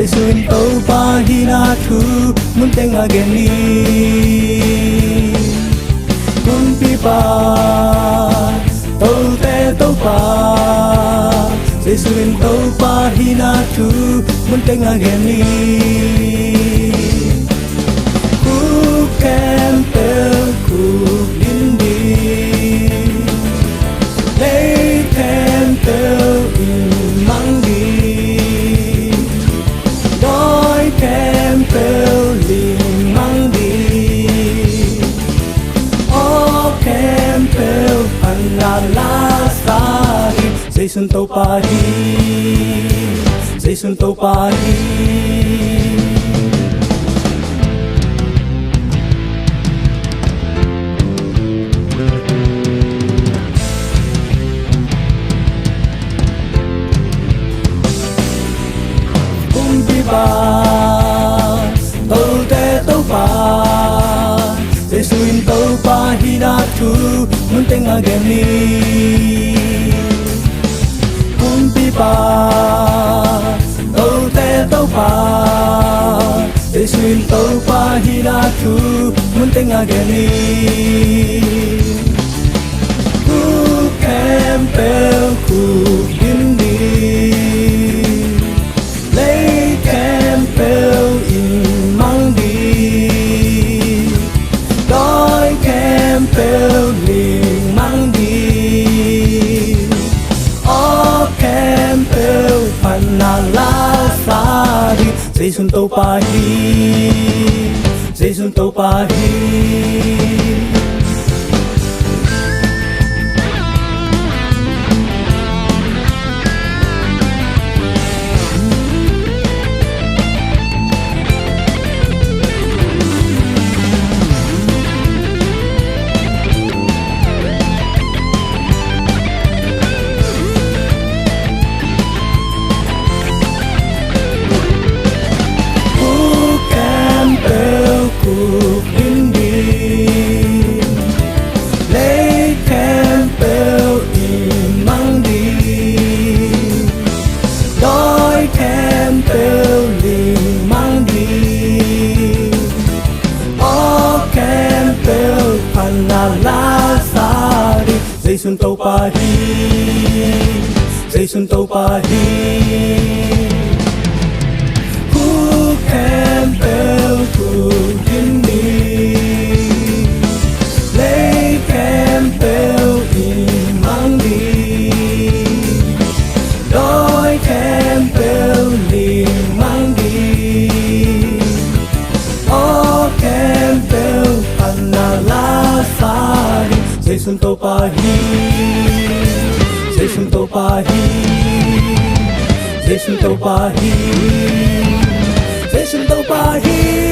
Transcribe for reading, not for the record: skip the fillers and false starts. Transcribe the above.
suin tàu pa hina thu mun teng ageni kun pipa tàu te tàu pa suin tàu pa hina thu mun teng ageni ku kem pel ku dindi lấy kem pel in mang đi đói kem pel liền mang đi ô kem pel anh la sa đi dây xuân tàu pa đi dây xuân tàu pa đi tàu te tàu pa dây suin tàu pa hina thu mun teng ageni kun pipa tàu te tàu pa dây suin tàu pa hina thu mun teng ageni ku kem pel ku dindi pel liền mang đi ô kem pel phần nào lá xa đi dây xuân tàu pa đi dây xuân tàu pa đi cuộc đi lấy kem pel in mang đi đói kem pel liền mang đi ô kem pel phần nào lá xa đi dây xuân tàu pa đi dây xuân tàu pa đi kem pel cuộc đi lấy kem pel in mang đi đói kem pel liền mang đi ô kem pel phần nào lá xa đi dây xuân tàu pa đi dây xuân tàu pa đi dây xuân tàu pa đi dây xuân tàu pa đi